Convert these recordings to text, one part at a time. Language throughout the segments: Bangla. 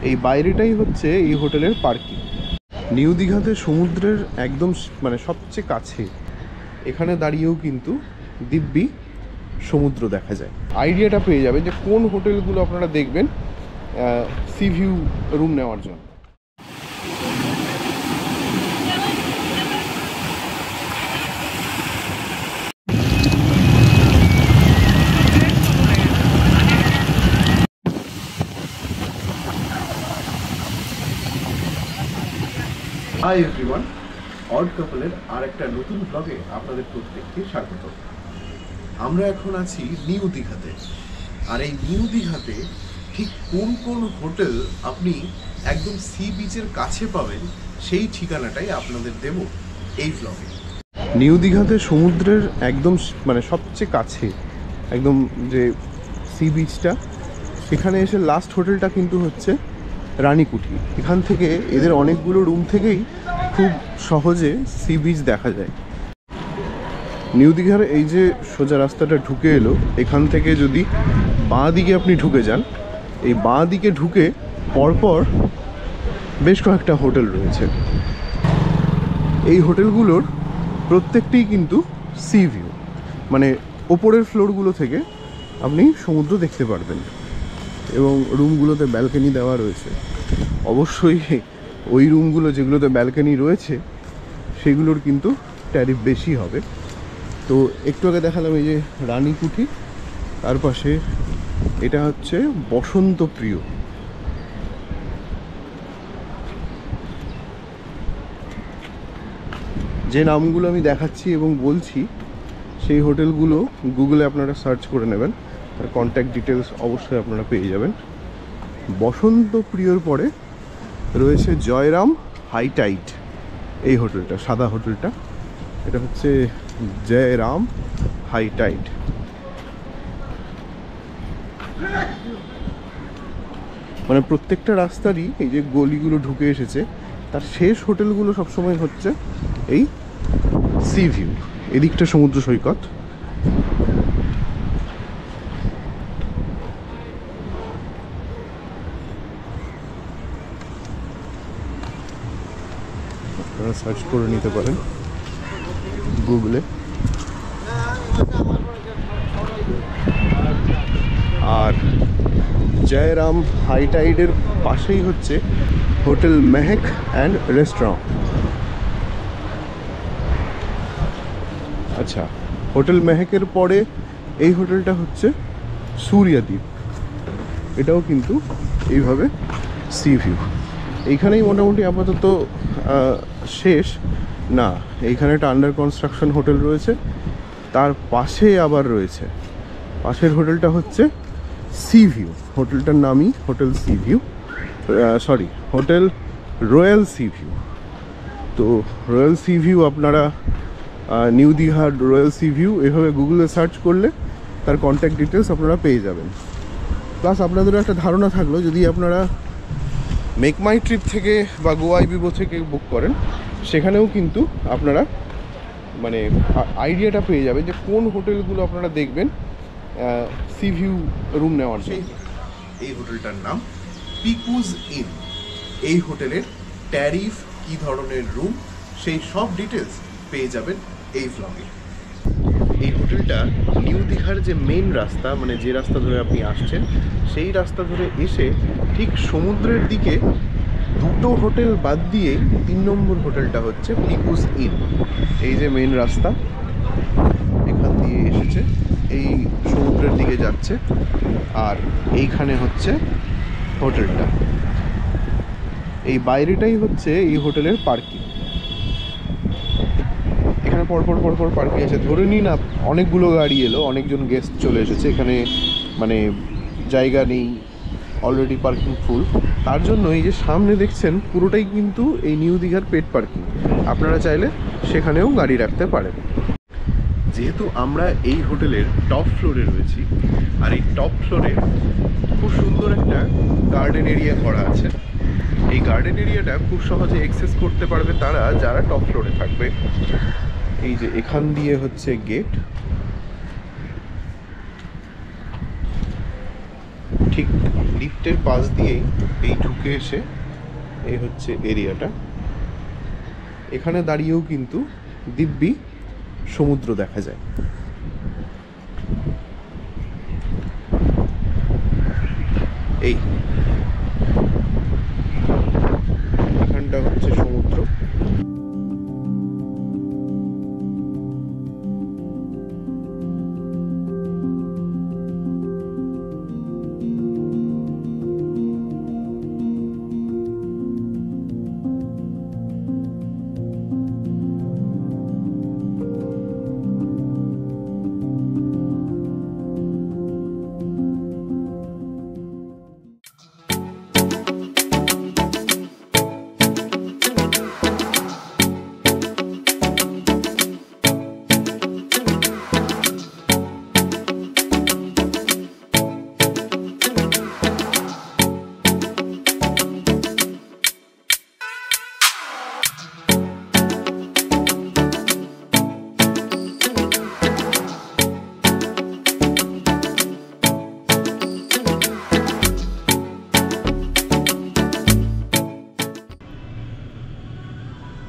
এই বাইরেটাই হচ্ছে এই হোটেলের পার্কিং। নিউ দীঘাতে সমুদ্রের একদম মানে সবচেয়ে কাছে এখানে দাঁড়িয়েও কিন্তু দিব্যি সমুদ্র দেখা যায়। আইডিয়াটা পেয়ে যাবে যে কোন হোটেলগুলো আপনারা দেখবেন সি ভিউ রুম নেওয়ার জন্য। হাই এভরিওয়ান, অড কাপলের আর একটা নতুন ব্লগে আপনাদের প্রত্যেককে স্বাগত। আমরা এখন আছি নিউ দীঘাতে, আর এই নিউ দীঘাতে ঠিক কোন কোন হোটেল আপনি একদম সি বিচের কাছে পাবেন সেই ঠিকানাটাই আপনাদের দেব এই ব্লগে। নিউ দীঘাতে সমুদ্রের একদম মানে সবচেয়ে কাছে একদম যে সি বিচটা, সেখানে এসে লাস্ট হোটেলটা কিন্তু হচ্ছে রানীকুঠি। এখান থেকে এদের অনেকগুলো রুম থেকেই খুব সহজে সি বিচ দেখা যায়। নিউ দীঘার এই যে সোজা রাস্তাটা ঢুকে এলো, এখান থেকে যদি বাঁ দিকে আপনি ঢুকে যান, এই বাঁ দিকে ঢুকে পরপর বেশ কয়েকটা হোটেল রয়েছে। এই হোটেলগুলোর প্রত্যেকটিই কিন্তু সি ভিউ, মানে ওপরের ফ্লোরগুলো থেকে আপনি সমুদ্র দেখতে পারবেন, এবং রুমগুলোতে ব্যালকনি দেওয়া রয়েছে। অবশ্যই ওই রুমগুলো যেগুলোতে ব্যালকনি রয়েছে সেগুলোর কিন্তু ট্যারিফ বেশি হবে। তো একটু আগে দেখালাম এই যে রানীকুঠি, তার পাশে এটা হচ্ছে বসন্ত প্রিয়। যে নামগুলো আমি দেখাচ্ছি এবং বলছি সেই হোটেলগুলো গুগলে আপনারা সার্চ করে নেবেন, তার কন্ট্যাক্ট ডিটেলস অবশ্যই আপনারা পেয়ে যাবেন। বসন্ত প্রিয়র পরে রয়েছে জয়রাম হাই টাইড, এই হোটেলটা সাদা হোটেলটা, এটা হচ্ছে জয়রাম হাই টাইড। মানে প্রত্যেকটা রাস্তারই এই যে গলিগুলো ঢুকে এসেছে, তার শেষ হোটেলগুলো সবসময় হচ্ছে এই সি ভিউ, এদিকটা সমুদ্র সৈকত। আপনারা সার্চ করে নিতে পারেন গুগলে। আর জয়রাম হাই টাইডের পাশেই হচ্ছে হোটেল মেহেক অ্যান্ড রেস্টুরেন্ট। আচ্ছা, হোটেল মেহেকের পরে এই হোটেলটা হচ্ছে সূর্যদ্বীপ, এটাও কিন্তু এইভাবে সি ভিউ। এইখানেই মোটামুটি আপাতত শেষ না, এইখানে একটা আন্ডার কনস্ট্রাকশন হোটেল রয়েছে, তার পাশে আবার রয়েছে, পাশের হোটেলটা হচ্ছে সি ভিউ। হোটেলটার নামই hotel sea view, sorry hotel royal sea view. তো রয়্যাল সি ভিউ আপনারা নিউ দীঘার রয়্যাল সি ভিউ এভাবে গুগলে সার্চ করলে তার কন্ট্যাক্ট ডিটেলস আপনারা পেয়ে যাবেন। প্লাস আপনাদেরও একটা ধারণা থাকলো, যদি আপনারা মেক মাই ট্রিপ থেকে বা গোয়াই বিবো থেকে বুক করেন, সেখানেও কিন্তু আপনারা মানে আইডিয়াটা পেয়ে যাবেন যে কোন হোটেলগুলো আপনারা দেখবেন সি ভিউ রুম নেওয়ার জন্য। এই হোটেলটার নাম পিকুজ ইন। এই হোটেলের ট্যারিফ, কী ধরনের রুম, সেই সব ডিটেলস পেয়ে যাবেন এই ব্লগে। এই হোটেলটা নিউ দীঘার যে মেইন রাস্তা, মানে যে রাস্তা ধরে আপনি আসছেন সেই রাস্তা ধরে এসে ঠিক সমুদ্রের দিকে দুটো হোটেল বাদ দিয়ে 3 নম্বর হোটেলটা হচ্ছে পিকুজ ইন। এই যে মেইন রাস্তা এখান দিয়ে এসেছে, এই সমুদ্রের দিকে যাচ্ছে, আর এইখানে হচ্ছে হোটেলটা। এই বাইরেটাই হচ্ছে এই হোটেলের পার্কিং। এখানে পরপর পরপর পার্কিং আছে। ধরে নিন অনেকগুলো গাড়ি এলো, অনেকজন গেস্ট চলে এসেছে, এখানে মানে জায়গা নেই, অলরেডি পার্কিং ফুল। তার জন্য এই যে সামনে দেখছেন পুরোটাই কিন্তু এই নিউ দীঘার পেড পার্কিং, আপনারা চাইলে সেখানেও গাড়ি রাখতে পারেন। যেহেতু আমরা এই হোটেলের টপ ফ্লোরে রয়েছি, আর এই টপ ফ্লোরে খুব সুন্দর একটা গার্ডেন এরিয়া করা আছে। এই গার্ডেন এরিয়াটা খুব সহজে অ্যাক্সেস করতে পারবে তারা যারা টপ ফ্লোরে থাকবে। এই যে এখান দিয়ে হচ্ছে গেট, ঠিক লিফটের পাশ দিয়েই এই ঢুকে এসে এই হচ্ছে এরিয়াটা। এখানে দাঁড়িয়েও কিন্তু দিব্যি সমুদ্র দেখা যায়। এই এখানটা হচ্ছে সমুদ্র।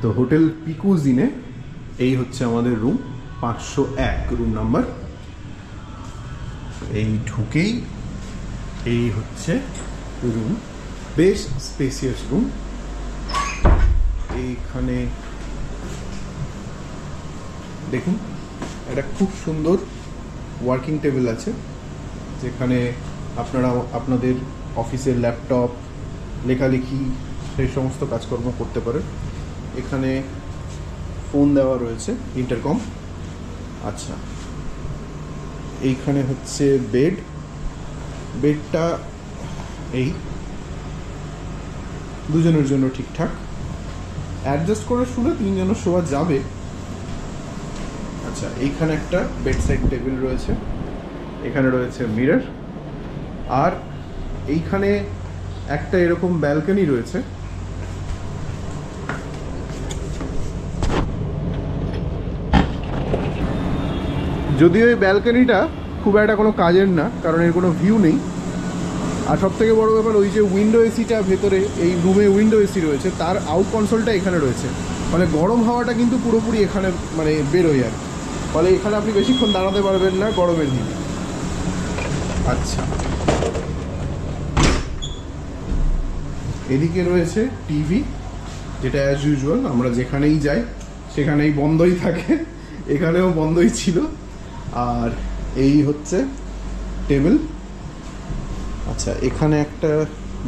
তো হোটেল পিকুজিনে এই হচ্ছে আমাদের রুম, 501 রুম নাম্বার। এই ঢুকেই এই হচ্ছে রুম, বেশ স্পেসিয়াস রুম। এইখানে দেখুন একটা খুব সুন্দর ওয়ার্কিং টেবিল আছে, যেখানে আপনারা আপনাদের অফিসের ল্যাপটপ, লেখালেখি সেই সমস্ত কাজকর্ম করতে পারেন। এখানে ফোন দেওয়া রয়েছে, ইন্টারকম। আচ্ছা, এইখানে হচ্ছে বেডটা এই দুজনের জন্য ঠিকঠাক, অ্যাডজাস্ট করে শুলে তিনজনের শোয়া যাবে। আচ্ছা, এইখানে একটা বেড সাইড টেবিল রয়েছে, এখানে রয়েছে মিরর, আর এইখানে একটা এরকম ব্যালকনি রয়েছে। যদিও এই ব্যালকনিটা খুব একটা কোনো কাজের না, কারণ এর কোনো ভিউ নেই। আর সব থেকে বড়ো ব্যাপার, ওই যে উইন্ডো এসিটা ভেতরে, এই রুমে উইন্ডো এসি রয়েছে, তার আউট কনসোলটা এখানে রয়েছে, মানে গরম হাওয়াটা কিন্তু পুরোপুরি এখানে মানে বেরোয় আর, ফলে এখানে আপনি বেশিক্ষণ দাঁড়াতে পারবেন না গরমের দিনে। আচ্ছা, এদিকে রয়েছে টিভি, যেটা অ্যাজ ইউজুয়াল আমরা যেখানেই যাই সেখানেই বন্ধই থাকে, এখানেও বন্ধই ছিল। আর এই হচ্ছে টেবিল। আচ্ছা, এখানে একটা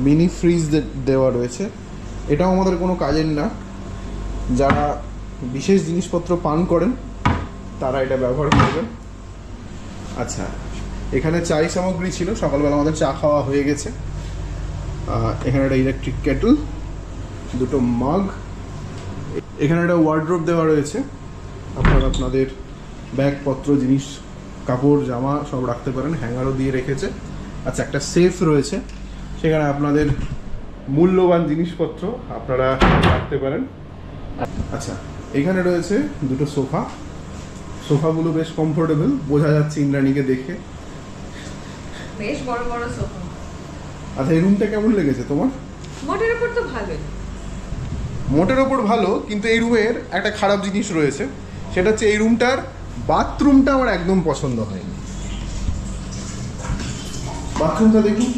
মিনি ফ্রিজ দেওয়া রয়েছে, এটাও আমাদের কোনো কাজের না। যারা বিশেষ জিনিসপত্র পান করেন তারা এটা ব্যবহার করবেন। আচ্ছা, এখানে চাই সামগ্রী ছিল, সকালবেলা আমাদের চা খাওয়া হয়ে গেছে। এখানে একটা ইলেকট্রিক কেটল, দুটো মাগ, এখানে একটা ওয়ার্ড্রোব দেওয়া রয়েছে, আপনারা আপনাদের ব্যাগপত্র, জিনিস, কাপড়, জামা সব রাখতে পারেন, হ্যাঙ্গারও দিয়ে রেখেছে। আচ্ছা, একটা সেফ রয়েছে, সেখানে আপনাদের মূল্যবান জিনিসপত্র আপনারা রাখতে পারেন। আচ্ছা, এখানে রয়েছে দুটো সোফাগুলো বেশ কমফোর্টেবল, বোঝা যাচ্ছে ইন্দ্রাণীকে দেখে, বেশ বড় বড় সোফা। আচ্ছা, এই রুমটা কেমন লেগেছে তোমার? মোটের উপর তো ভালোই, মোটের ওপর ভালো, কিন্তু এই রুমের একটা খারাপ জিনিস রয়েছে, সেটা হচ্ছে এই রুমটার বাথরুমটা আমার একদম পছন্দ হয়নি। বাথরুমটা দেখুন,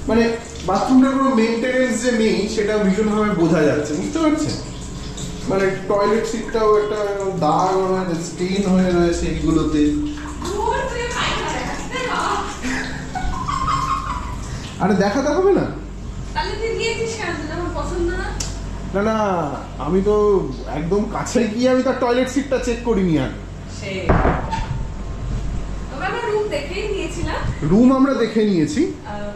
মানে বাথরুমটার কোনো মেইনটেনেন্স যে নেই সেটা ভীষণভাবে বোঝা যাচ্ছে, বুঝতে পারছেন? মানে টয়লেট সিটটাও একটা দাগ, স্টেইন হয়ে রয়েছে এইগুলোতে। আরে দেখাতে হবে না? না না, আমি তো একদম কাছে গিয়ে আমি তার টয়লেট সিটটা চেক করিনি। আর রুম আমরা দেখে নিয়েছি।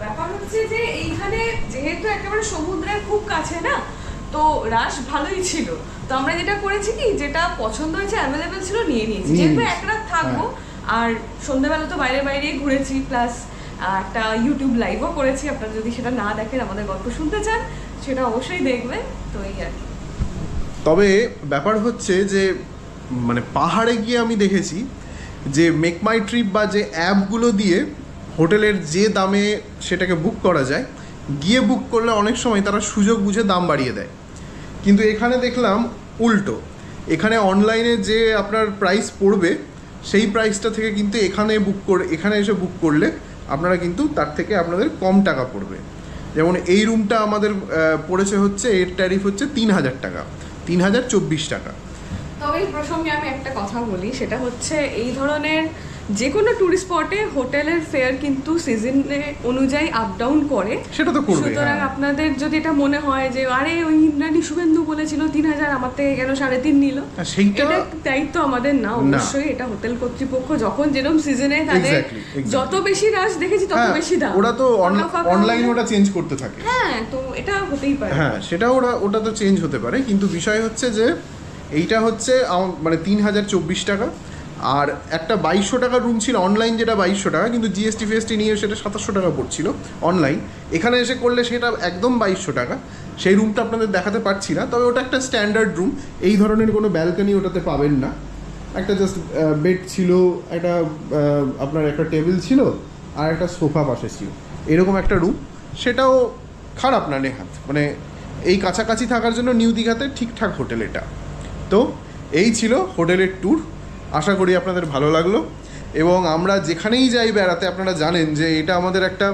ব্যাপার হচ্ছে যে এইখানে যেহেতু একেবারে সমুদ্রের খুব কাছে না, তো রাশ ভালোই ছিল। তো আমরা যেটা করেছি কি, যেটা পছন্দ হয়েছে, অ্যাভেলেবেল ছিল, নিয়ে নিয়েছি। যেহেতু এক রাত থাকবো, আর সন্ধ্যেবেলা তো বাইরেই ঘুরেছি, প্লাস একটা ইউটিউব লাইভও করেছি। আপনারা যদি সেটা না দেখেন, আমাদের গল্প শুনতে চান, সেটা অবশ্যই দেখবেন। তো এই আর কি। তবে ব্যাপার হচ্ছে যে মানে পাহাড়ে গিয়ে আমি দেখেছি যে মেক মাই ট্রিপ বা যে অ্যাপগুলো দিয়ে হোটেলের যে দামে সেটাকে বুক করা যায়, গিয়ে বুক করলে অনেক সময় তারা সুযোগ বুঝে দাম বাড়িয়ে দেয়। কিন্তু এখানে দেখলাম উল্টো, এখানে অনলাইনে যে আপনার প্রাইস পড়বে সেই প্রাইসটা থেকে কিন্তু এখানে এসে বুক করলে আপনারা কিন্তু তার থেকে আপনাদের কম টাকা পড়বে। যেমন এই রুমটা আমাদের পড়েছে হচ্ছে, এর ট্যারিফ হচ্ছে 3000 টাকা, 3024 টাকা। তবে এই প্রসঙ্গে আমি একটা কথা বলি, সেটা হচ্ছে এই ধরনের যে কোনো টুরিস্ট স্পটে হোটেলের ফেয়ার কিন্তু সিজনে অনুযায়ী আপ ডাউন করে, সেটা তো করবে। সুতরাং আপনাদের যদি এটা মনে হয় যে আরে ওই ইন্দ্রাণী শুভেন্দু বলেছিল 3000, আমার থেকে কেন 3.5 নিল, সেইটা দায়িত্ব আমাদের না। অবশ্যই এটা হোটেল কর্তৃপক্ষ যখন যেরকম সিজনে তাদের যত বেশি রাশ দেখেছি তত বেশি দাম, ওরা তো অনলাইনে ওটা চেঞ্জ করতে থাকে। হ্যাঁ, তো এটা হতেই পারে। হ্যাঁ, সেটা ওটা তো চেঞ্জ হতে পারে, কিন্তু বিষয় হচ্ছে যে এইটা হচ্ছে মানে 3024 টাকা। আর একটা 2200 টাকার রুম ছিল অনলাইন, যেটা 2200 টাকা, কিন্তু জিএসটি ফিএসটি নিয়ে সেটা 2700 টাকা পড়ছিল অনলাইন। এখানে এসে করলে সেটা একদম 2200 টাকা। সেই রুমটা আপনাদের দেখাতে পারছি না, তবে ওটা একটা স্ট্যান্ডার্ড রুম, এই ধরনের কোনো ব্যালকনি ওটাতে পাবেন না। একটা জাস্ট বেড ছিল, একটা আপনার একটা টেবিল ছিল, আর একটা সোফা পাশে ছিল, এরকম একটা রুম। সেটাও খারাপ না নেহাত, মানে এই কাছাকাছি থাকার জন্য নিউ দীঘাতে ঠিকঠাক হোটেল এটা। তো এই ছিল হোটেলের ট্যুর, আশা করি আপনাদের ভালো লাগলো। এবং আমরা যেখানেই যাই বেড়াতে, আপনারা জানেন যে এটা আমাদের একটা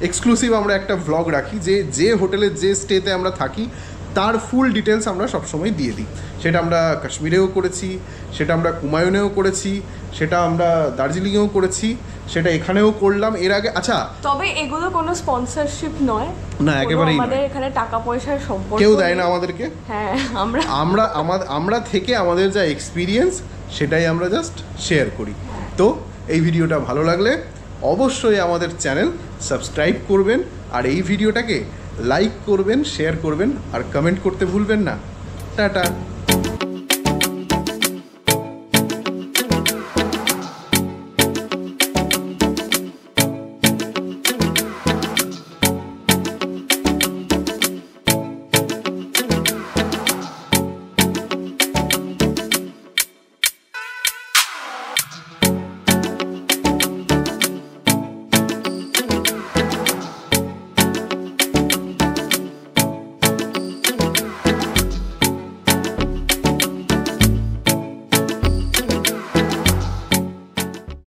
এক্সক্লুসিভ, আমরা একটা ভ্লগ রাখি যে হোটেলের যে স্টেতে আমরা থাকি তার ফুল ডিটেলস আমরা সবসময় দিয়ে দিই। সেটা আমরা কাশ্মীরেও করেছি, সেটা আমরা কুমায়ুনেও করেছি, সেটা আমরা দার্জিলিংয়েও করেছি, সেটা এখানেও করলাম এর আগে। আচ্ছা, তবে এগুলো কোনো স্পন্সরশিপ নয়, না একেবারেই আমাদের এখানে টাকা পয়সার সম্পর্ক কেউ দেয় না আমাদেরকে। হ্যাঁ, আমরা থেকে আমাদের যা এক্সপিরিয়েন্স সেটাই আমরা জাস্ট শেয়ার করি। তো এই ভিডিওটা ভালো লাগলে অবশ্যই আমাদের চ্যানেল সাবস্ক্রাইব করবেন, আর এই ভিডিওটাকে লাইক করবেন, শেয়ার করবেন, আর কমেন্ট করতে ভুলবেন না। টাটা।